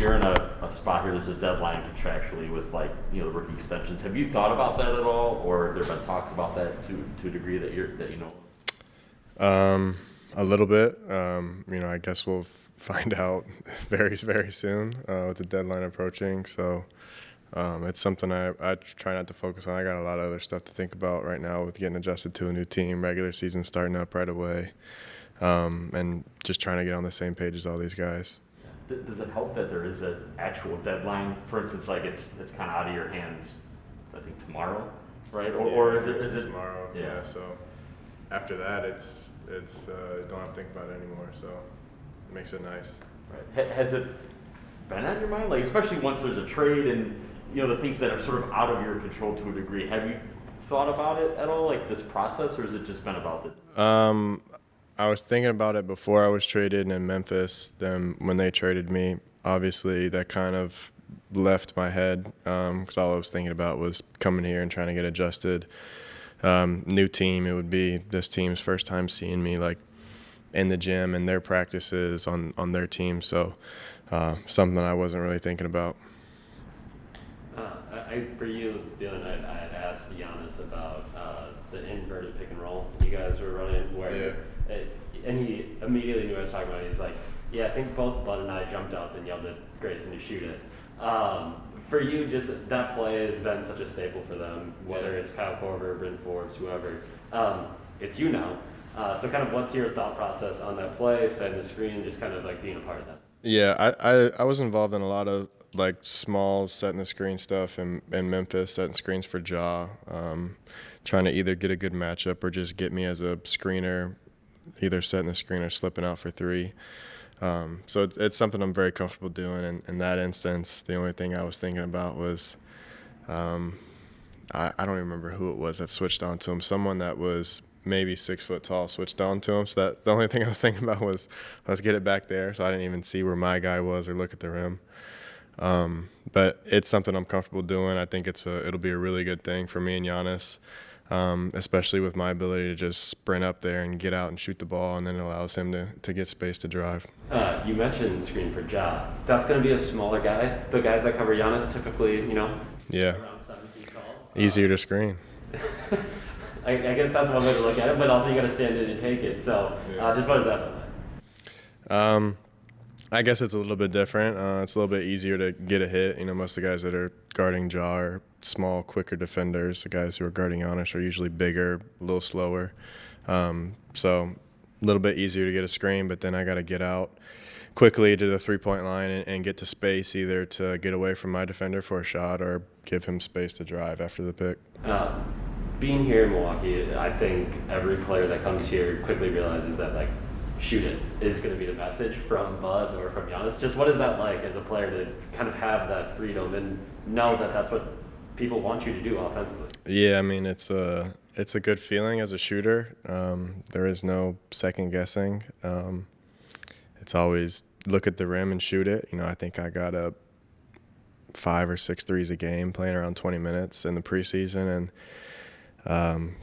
you're in a spot here, there's a deadline contractually with the rookie extensions. Have you thought about that at all, or have there been talks about that to a degree that you know? A little bit. I guess we'll find out very, very soon with the deadline approaching. So it's something I try not to focus on. I got a lot of other stuff to think about right now with getting adjusted to a new team, regular season starting up right away, and just trying to get on the same page as all these guys. Does it help that there is an actual deadline? For instance, like it's kind of out of your hands, I think tomorrow, right? Or is it tomorrow? Yeah. So after that, it's don't have to think about it anymore. So it makes it nice. Right. Has it been on your mind? Like, especially once there's a trade and the things that are sort of out of your control to a degree. Have you thought about it at all, like this process, or has it just been about the? I was thinking about it before I was traded in Memphis. Then when they traded me, obviously that kind of left my head because all I was thinking about was coming here and trying to get adjusted. New team, it would be this team's first time seeing me like in the gym and their practices on their team. So something I wasn't really thinking about. For you, Dylan, I had asked Giannis about the inverted pick and roll you guys were running and he immediately knew what I was talking about. He's like, yeah, I think both Bud and I jumped up and yelled at Grayson to shoot it. For you, just that play has been such a staple for them, whether it's Kyle Korver, Bryn Forbes, whoever. It's you now. So kind of what's your thought process on that play, setting the screen, just kind of like being a part of that? Yeah, I was involved in a lot of like small setting the screen stuff in Memphis, setting screens for Ja, trying to either get a good matchup or just get me as a screener, either setting the screen or slipping out for three. So it's something I'm very comfortable doing. And in that instance, the only thing I was thinking about was I don't even remember who it was that switched on to him. Someone that was maybe 6 foot tall switched on to him. So that the only thing I was thinking about was let's get it back there. So I didn't even see where my guy was or look at the rim. But it's something I'm comfortable doing. I think it'll be a really good thing for me and Giannis, especially with my ability to just sprint up there and get out and shoot the ball, and then it allows him to get space to drive. You mentioned screen for Ja. That's going to be a smaller guy. The guys that cover Giannis typically, around 7 feet tall. Easier to screen. I guess that's one way to look at it, but also you got to stand in and take it. So just what does that look like? I guess it's a little bit different. It's a little bit easier to get a hit. Most of the guys that are guarding Ja are small, quicker defenders. The guys who are guarding Giannis are usually bigger, a little slower. So a little bit easier to get a screen, but then I got to get out quickly to the three-point line and get to space, either to get away from my defender for a shot or give him space to drive after the pick. Being here in Milwaukee, I think every player that comes here quickly realizes that, shoot it is going to be the message from Bud or from Giannis. Just what is that like as a player to kind of have that freedom and know that that's what people want you to do offensively? Yeah, I mean, it's a good feeling as a shooter. There is no second guessing. It's always look at the rim and shoot it. I think I got up 5 or 6 threes a game playing around 20 minutes in the preseason, and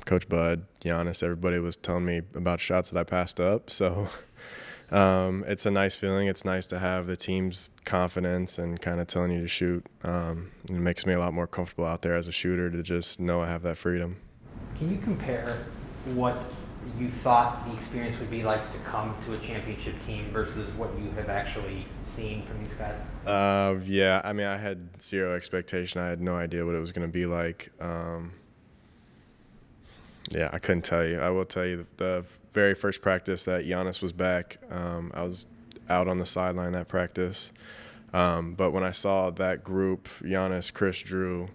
Coach Bud, Giannis, everybody was telling me about shots that I passed up. So it's a nice feeling. It's nice to have the team's confidence and kind of telling you to shoot. It makes me a lot more comfortable out there as a shooter to just know I have that freedom. Can you compare what you thought the experience would be like to come to a championship team versus what you have actually seen from these guys? Yeah, I mean, I had zero expectation. I had no idea what it was going to be like. Yeah, I couldn't tell you. I will tell you the very first practice that Giannis was back, I was out on the sideline that practice. But when I saw that group, Giannis, Chris, Drew,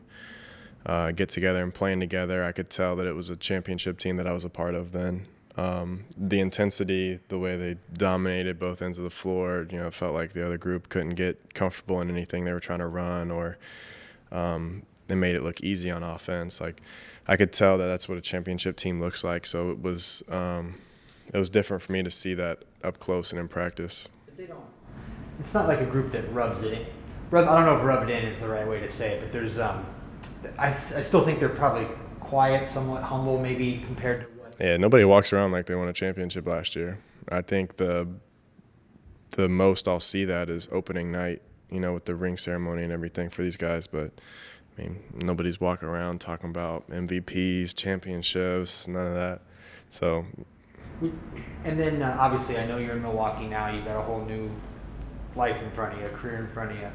get together and playing together, I could tell that it was a championship team that I was a part of then. The intensity, the way they dominated both ends of the floor, it felt like the other group couldn't get comfortable in anything they were trying to run, or they made it look easy on offense. I could tell that that's what a championship team looks like. So it was different for me to see that up close and in practice. It's not like a group that rubs it in. I don't know if rub it in is the right way to say it, but there's I still think they're probably quiet, somewhat humble, maybe compared to what. Yeah, nobody walks around like they won a championship last year. I think the most I'll see that is opening night with the ring ceremony and everything for these guys. But I mean, nobody's walking around talking about MVPs, championships, none of that. So. And then obviously, I know you're in Milwaukee now. You've got a whole new life in front of you, a career in front of you.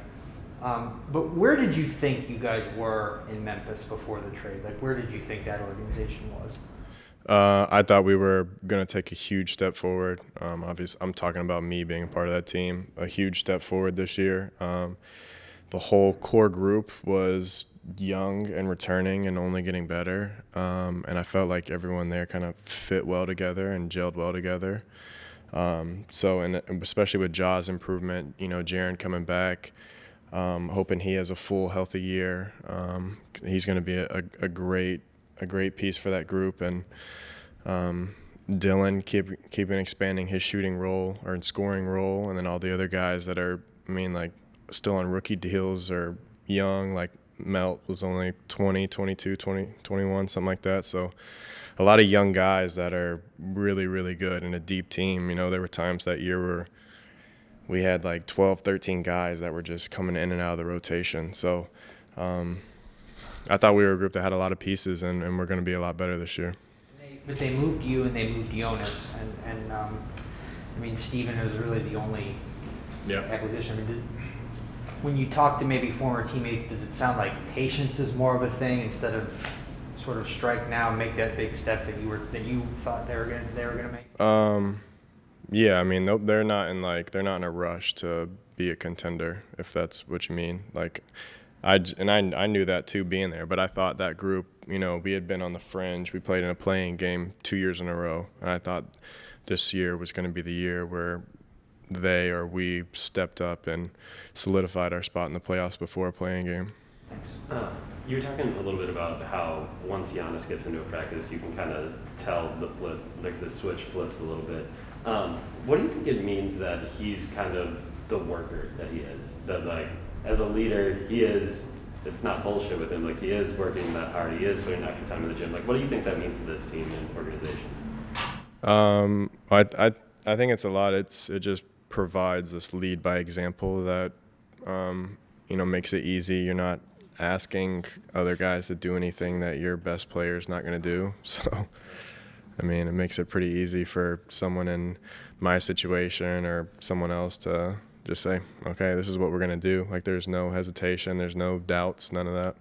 But where did you think you guys were in Memphis before the trade? Like, where did you think that organization was? I thought we were going to take a huge step forward. Obviously, I'm talking about me being a part of that team, a huge step forward this year. The whole core group was young and returning and only getting better. And I felt like everyone there kind of fit well together and gelled well together. And especially with Ja's improvement, Jaren coming back, hoping he has a full healthy year. He's going to be a great piece for that group. And Dylan keeping expanding his shooting role or scoring role, and then all the other guys that are, still on rookie deals or young, like Melt was only 20, 22, 20, 21, something like that. So a lot of young guys that are really, really good in a deep team. There were times that year where we had like 12, 13 guys that were just coming in and out of the rotation. So I thought we were a group that had a lot of pieces, and we're going to be a lot better this year. But they moved you and they moved Jonas, and Steven was really the only acquisition. When you talk to maybe former teammates, does it sound like patience is more of a thing instead of sort of strike now and make that big step that you thought they were gonna make? Yeah, they're not in a rush to be a contender, if that's what you mean. I knew that too, being there, but I thought that group, we had been on the fringe. We played in a playing game 2 years in a row, and I thought this year was going to be the year where we stepped up and solidified our spot in the playoffs before a playing game. Thanks. You were talking a little bit about how once Giannis gets into a practice, you can kind of tell the flip, like the switch flips a little bit. What do you think it means that he's kind of the worker that he is? That as a leader, it's not bullshit with him. He is working that hard. He is putting extra time in the gym. What do you think that means to this team and organization? I think it's a lot. It just provides this lead by example that, makes it easy. You're not asking other guys to do anything that your best player is not going to do. So, it makes it pretty easy for someone in my situation or someone else to just say, okay, this is what we're going to do. There's no hesitation. There's no doubts, none of that.